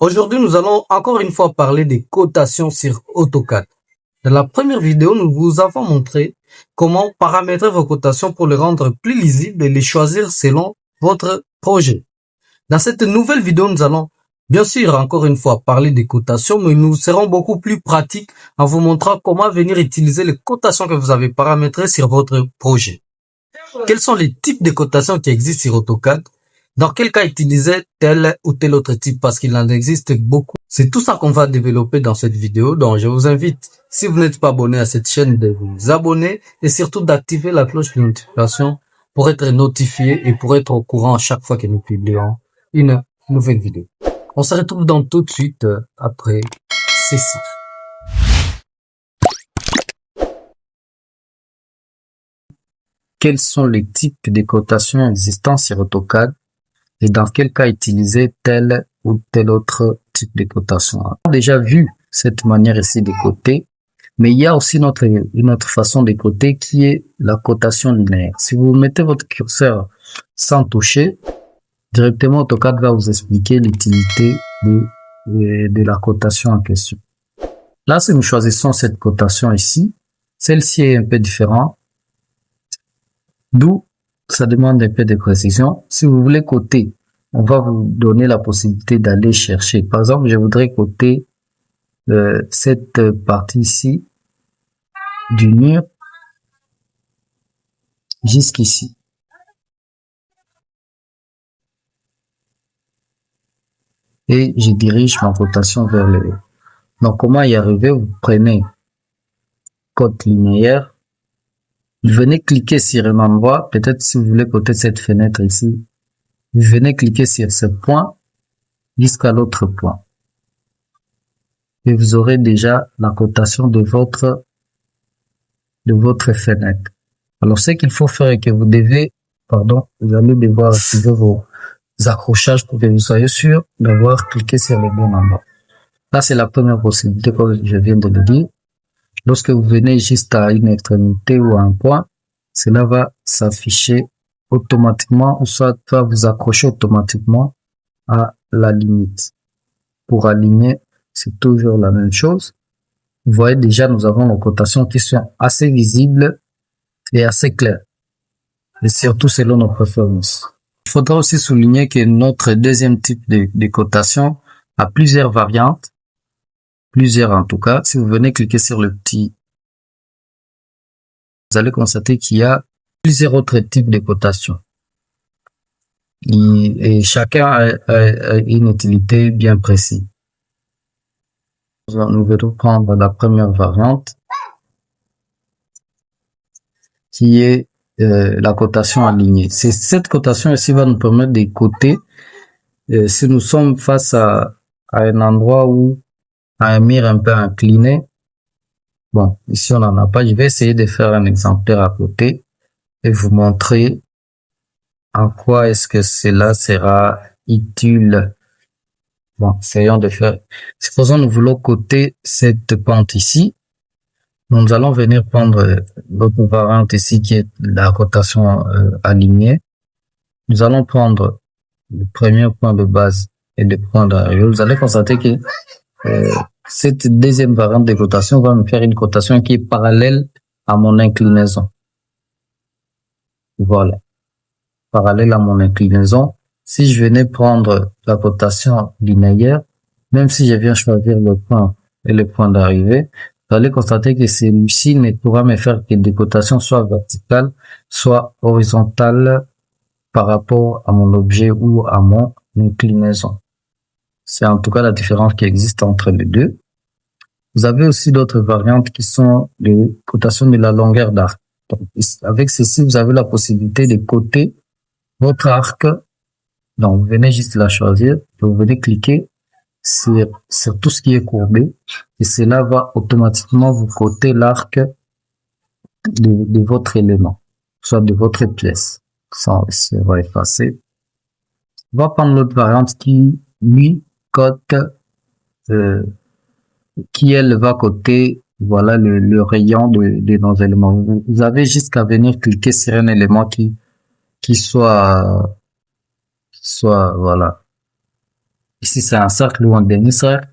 Aujourd'hui, nous allons encore une fois parler des cotations sur AutoCAD. Dans la première vidéo, nous vous avons montré comment paramétrer vos cotations pour les rendre plus lisibles et les choisir selon votre projet. Dans cette nouvelle vidéo, nous allons bien sûr encore une fois parler des cotations, mais nous serons beaucoup plus pratiques en vous montrant comment venir utiliser les cotations que vous avez paramétrées sur votre projet. Quels sont les types de cotations qui existent sur AutoCAD? Dans quel cas utiliser tel ou tel autre type, parce qu'il en existe beaucoup. C'est tout ça qu'on va développer dans cette vidéo. Donc, je vous invite, si vous n'êtes pas abonné à cette chaîne, de vous abonner et surtout d'activer la cloche de notification pour être notifié et pour être au courant à chaque fois que nous publions une nouvelle vidéo. On se retrouve donc tout de suite après ceci. Quels sont les types de cotations existants sur AutoCAD et dans quel cas utiliser tel ou tel autre type de cotation? On a déjà vu cette manière ici de coter, mais il y a aussi une autre façon de coter qui est la cotation linéaire. Si vous mettez votre curseur sans toucher, directement AutoCAD va vous expliquer l'utilité de la cotation en question. Là, si nous choisissons cette cotation ici, celle-ci est un peu différente, d'où ça demande un peu de précision. Si vous voulez coter, on va vous donner la possibilité d'aller chercher. Par exemple, je voudrais coter cette partie ici du mur jusqu'ici. Et je dirige ma cotation vers le haut. Donc, comment y arriver? Vous prenez cote linéaire. Vous venez cliquer sur un endroit. Peut-être si vous voulez coter cette fenêtre ici, vous venez cliquer sur ce point jusqu'à l'autre point. Et vous aurez déjà la cotation de votre fenêtre. Alors, ce qu'il faut faire est que vous allez devoir activer vos accrochages pour que vous soyez sûr d'avoir cliqué sur le bon endroit. Là, c'est la première possibilité, comme je viens de le dire. Lorsque vous venez juste à une extrémité ou à un point, cela va s'afficher automatiquement, ou soit va vous accrocher automatiquement à la limite. Pour aligner, c'est toujours la même chose. Vous voyez déjà, nous avons nos cotations qui sont assez visibles et assez claires. Et surtout selon nos préférences. Il faudra aussi souligner que notre deuxième type de cotation a plusieurs variantes. Plusieurs en tout cas. Si vous venez cliquer sur le petit, vous allez constater qu'il y a plusieurs autres types de cotations. Et chacun a une utilité bien précise. Nous allons prendre la première variante qui est la cotation alignée. C'est cette cotation ici va nous permettre de coter si nous sommes face à un endroit où à un mur un peu incliné. Bon, ici on n'en a pas. Je vais essayer de faire un exemplaire à côté et vous montrer en quoi est-ce que cela sera utile. Bon, essayons de faire. Supposons nous voulons coter cette pente ici. Nous allons venir prendre l'autre variante ici qui est la cotation alignée. Nous allons prendre le premier point de base et le point d'arrivée. Vous allez constater que cette deuxième variante de cotation va me faire une cotation qui est parallèle à mon inclinaison. Voilà. Parallèle à mon inclinaison. Si je venais prendre la cotation linéaire, même si je viens choisir le point et le point d'arrivée, vous allez constater que celui-ci ne pourra me faire que des cotations soit verticales, soit horizontales par rapport à mon objet ou à mon inclinaison. C'est en tout cas la différence qui existe entre les deux. Vous avez aussi d'autres variantes qui sont les cotations de la longueur d'arc. Avec ceci, vous avez la possibilité de coter votre arc. Donc, vous venez juste la choisir, vous venez cliquer sur tout ce qui est courbé et cela va automatiquement vous coter l'arc de votre élément, soit de votre pièce. Ça va effacer. On va prendre l'autre variante qui, lui, cote, qui elle va coter, voilà, le rayon de nos éléments. Vous avez juste qu'à venir cliquer sur un élément qui soit, voilà, Ici, c'est un cercle ou un demi-cercle.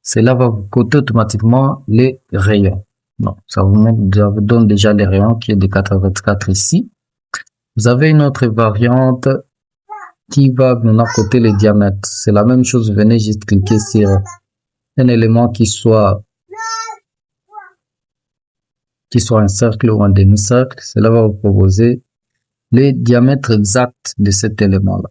Cela va vous coter automatiquement les rayons. Donc, ça vous donne déjà les rayons qui est de 84 ici. Vous avez une autre variante qui va maintenant coter les diamètres. C'est la même chose. Vous venez juste cliquer sur un élément qui soit un cercle ou un demi-cercle. Cela va vous proposer les diamètres exacts de cet élément-là.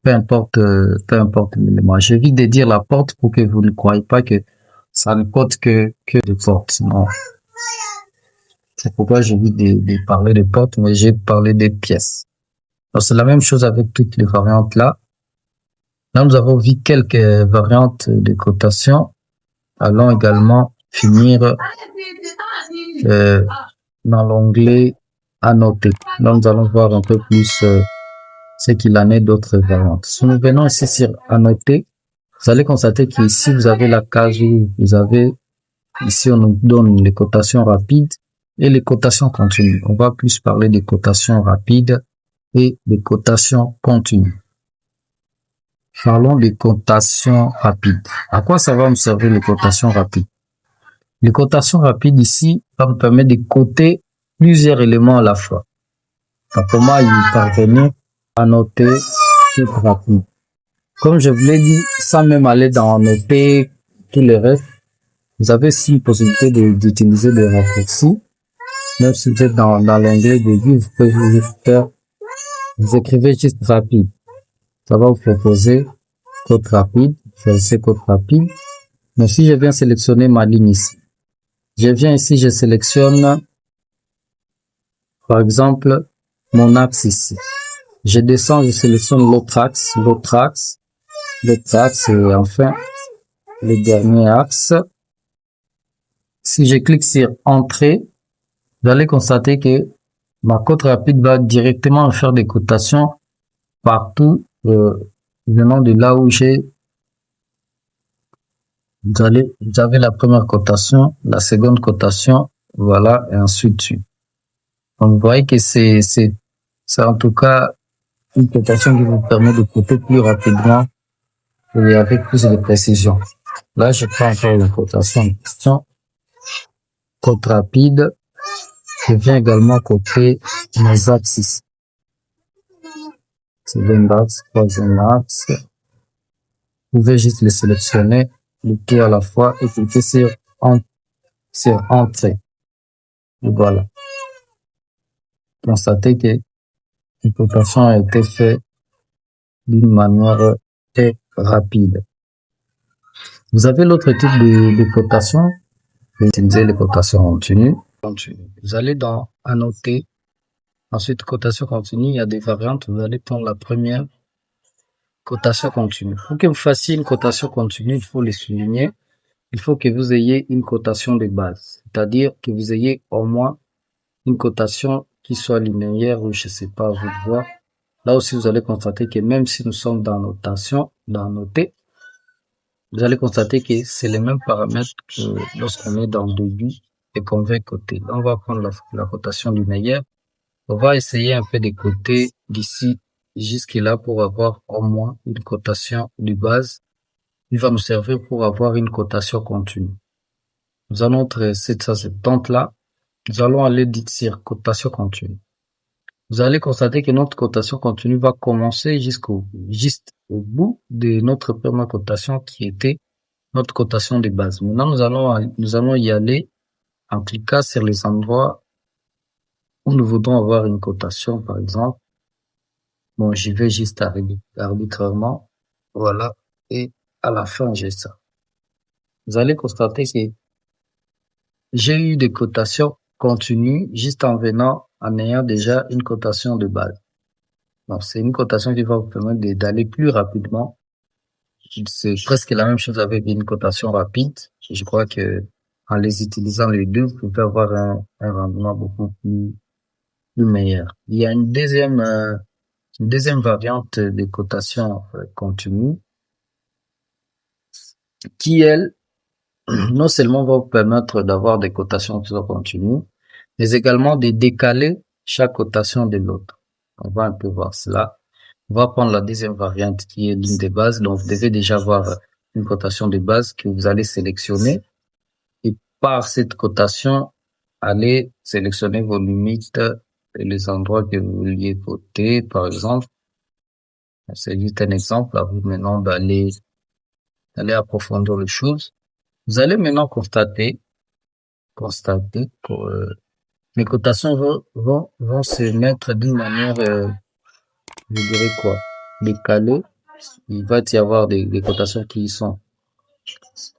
Peu importe l'élément. J'évite de dire la porte pour que vous ne croyez pas que ça ne cote que de portes. Non. C'est pourquoi j'évite de parler de portes, mais j'ai parlé des pièces. Donc, c'est la même chose avec toutes les variantes là. Là, nous avons vu quelques variantes de cotation. Allons également finir dans l'onglet annoter. Là, nous allons voir un peu plus ce qu'il en est d'autres variantes. Si nous venons ici sur annoter, vous allez constater qu'ici, vous avez la case où vous avez, ici, on nous donne les cotations rapides et les cotations continues. On va plus parler des cotations rapides et des cotations continues. Parlons des cotations rapides. À quoi ça va me servir les cotations rapides? Les cotations rapides ici va me permettre de coter plusieurs éléments à la fois. Donc, comment y parvenir à noter tout rapide? Comme je vous l'ai dit, sans même aller dans noter tout le reste, vous avez aussi une possibilité d'utiliser des raccourcis. Même si vous êtes dans l'onglet début, vous pouvez juste faire, vous écrivez juste rapide. Ça va vous proposer code rapide, choisissez code rapide. Mais si je viens sélectionner ma ligne ici, je viens ici, je sélectionne, par exemple, mon axe ici. Je descends, je sélectionne l'autre axe, et enfin, le dernier axe. Si je clique sur entrée, vous allez constater que ma cote rapide va directement faire des cotations partout, venant de là où vous avez la première cotation, la seconde cotation, voilà, et ainsi de suite. Donc, vous voyez que c'est en tout cas une cotation qui vous permet de coter plus rapidement et avec plus de précision. Là, je prends encore la cotation en question. Cote rapide. Je viens également coter mes axes ici. Second axe, troisième axe. Vous pouvez juste les sélectionner, le tout à la fois, et cliquer sur entrée. Et voilà. Constatez que la cotation a été faite d'une manière très rapide. Vous avez l'autre type de cotation. Vous utilisez les cotations continues. Vous allez dans annoter. Ensuite, cotation continue, il y a des variantes. Vous allez prendre la première, cotation continue. Pour que vous fassiez une cotation continue, il faut les souligner. Il faut que vous ayez une cotation de base. C'est-à-dire que vous ayez au moins une cotation qui soit linéaire ou je sais pas, vous de voir. Là aussi, vous allez constater que même si nous sommes dans notation, dans noter, vous allez constater que c'est les mêmes paramètres que lorsqu'on est dans le début et qu'on veut coter. Là, on va prendre la cotation linéaire. On va essayer un peu de coter d'ici jusque là pour avoir au moins une cotation de base. Il va nous servir pour avoir une cotation continue. Nous allons entre 770 là. Nous allons aller sur cotation continue. Vous allez constater que notre cotation continue va commencer juste au bout de notre première cotation qui était notre cotation de base. Maintenant, nous allons y aller en cliquant sur les endroits où nous voudrons avoir une cotation, par exemple. Bon, j'y vais juste arbitrairement. Voilà. Et à la fin, j'ai ça. Vous allez constater que j'ai eu des cotations continues juste en ayant déjà une cotation de base. Donc, c'est une cotation qui va vous permettre d'aller plus rapidement. C'est presque la même chose avec une cotation rapide. Je crois que en les utilisant les deux, vous pouvez avoir un rendement beaucoup plus meilleur. Il y a une deuxième variante de cotation continue qui, elle, non seulement va vous permettre d'avoir des cotations qui sont continues, mais également de décaler chaque cotation de l'autre. On va un peu voir cela. On va prendre la deuxième variante qui est l'une des bases. Donc, vous devez déjà avoir une cotation de base que vous allez sélectionner. Et par cette cotation, allez sélectionner vos limites et les endroits que vous vouliez voter, par exemple. C'est juste un exemple. À vous maintenant d'aller approfondir les choses. Vous allez maintenant constater que les cotations vont se mettre d'une manière, je dirais quoi, décalée. Il va y avoir des cotations qui sont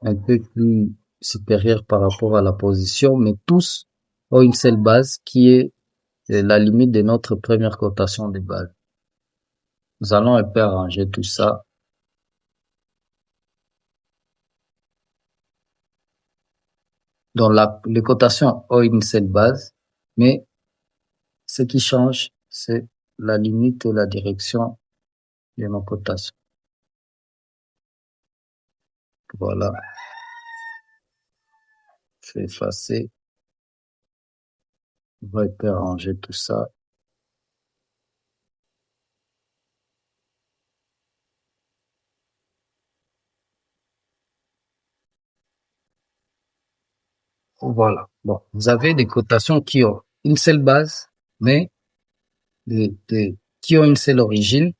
un peu plus supérieures par rapport à la position, mais tous ont une seule base qui est la limite de notre première cotation de base. Nous allons un peu arranger tout ça. Donc les cotations ont une seule base, mais ce qui change, c'est la limite et la direction de nos cotations. Voilà. Je vais effacer. On va un peu arranger tout ça. Voilà. Bon, vous avez des cotations qui ont une seule base, mais qui ont une seule origine,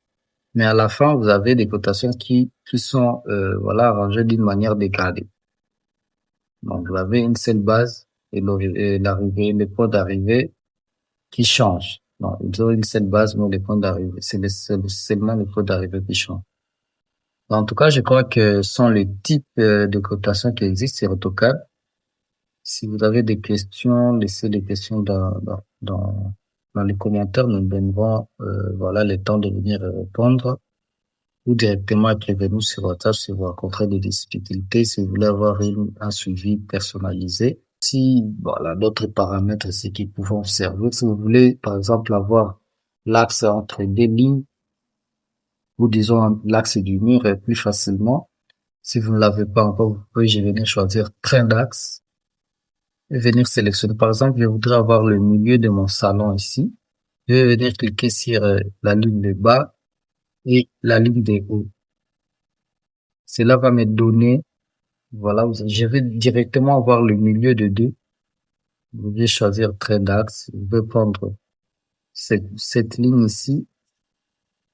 mais à la fin, vous avez des cotations qui sont, voilà, arrangées d'une manière décalée. Donc, vous avez une seule base et l'arrivée, les points d'arrivée qui changent. Donc, ils ont une seule base, mais les points d'arrivée, c'est seulement les points d'arrivée qui changent. En tout cas, je crois que ce sont les types de cotations qui existent sur AutoCAD. Si vous avez des questions, laissez les questions dans les commentaires. Nous donnerons voilà, le temps de venir répondre ou directement écrivez-nous sur WhatsApp si vous rencontrez des difficultés, si vous voulez avoir un suivi personnalisé. Si, voilà, d'autres paramètres ici qui pouvons servir. Si vous voulez, par exemple, avoir l'axe entre deux lignes ou disons l'axe du mur plus facilement. Si vous ne l'avez pas encore, vous pouvez venir choisir train d'axe et venir sélectionner. Par exemple, je voudrais avoir le milieu de mon salon ici. Je vais venir cliquer sur la ligne de bas et la ligne de haut. Cela va me donner, voilà, je vais directement avoir le milieu de deux. Vous pouvez choisir train d'axe. Vous pouvez prendre cette ligne ici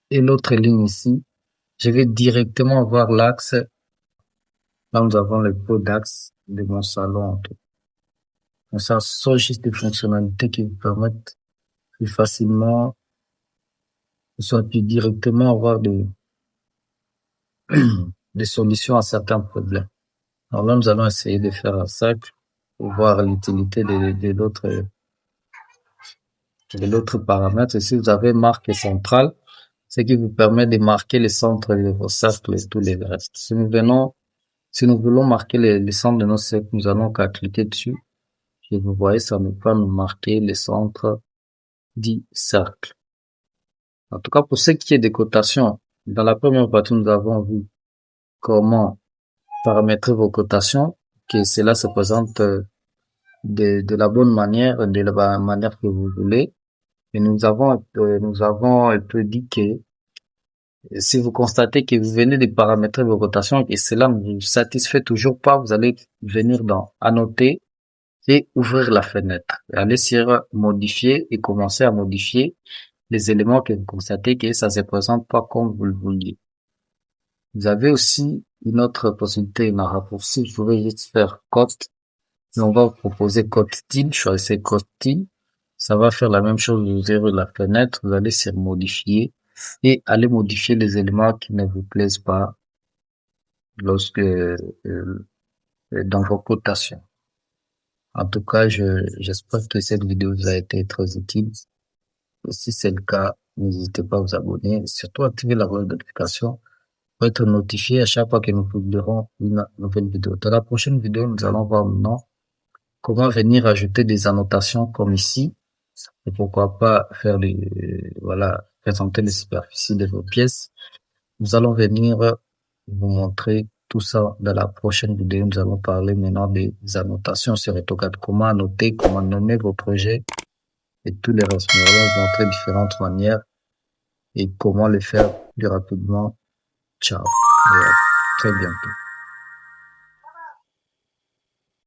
et l'autre ligne ici. Je vais directement avoir l'axe. Là, nous avons le pot d'axe de mon salon. Donc, ça, ce sont juste des fonctionnalités qui vous permettent plus facilement, soit plus directement avoir des solutions à certains problèmes. Alors là, nous allons essayer de faire un cercle pour voir l'utilité de l'autre paramètre. Et si vous avez marque centrale, ce qui vous permet de marquer le centre de vos cercles et tous les restes. Si nous voulons marquer les centres de nos cercles, nous allons qu'à cliquer dessus. Et vous voyez, ça ne va nous marquer les centres du cercle. En tout cas, pour ce qui est des cotations, dans la première partie, nous avons vu comment paramétrer vos cotations, que cela se présente de la bonne manière, de la manière que vous voulez. Et nous avons un peu dit que si vous constatez que vous venez de paramétrer vos cotations et cela ne vous satisfait toujours pas, vous allez venir dans Annoter et ouvrir la fenêtre. Allez sur Modifier et commencer à modifier les éléments que vous constatez que ça se présente pas comme vous le vouliez. Vous avez aussi une autre possibilité, une raccourci. Vous pouvez juste faire Cote. Et on va vous proposer Cote Style. Choisissez Cote Style. Ça va faire la même chose. Vous ouvrez la fenêtre. Vous allez sur Modifier et allez modifier les éléments qui ne vous plaisent pas lorsque dans vos cotations. En tout cas, j'espère que cette vidéo vous a été très utile. Et si c'est le cas, n'hésitez pas à vous abonner et surtout activer la cloche de notification pour être notifié à chaque fois que nous publierons une nouvelle vidéo. Dans la prochaine vidéo, nous allons voir maintenant comment venir ajouter des annotations comme ici et pourquoi pas faire voilà, présenter les superficies de vos pièces. Nous allons venir vous montrer tout ça dans la prochaine vidéo. Nous allons parler maintenant des annotations sur AutoCAD, comment annoter, comment nommer vos projets et tous les restes. Nous allons vous montrer différentes manières et comment le faire plus rapidement. Ciao et à très bientôt.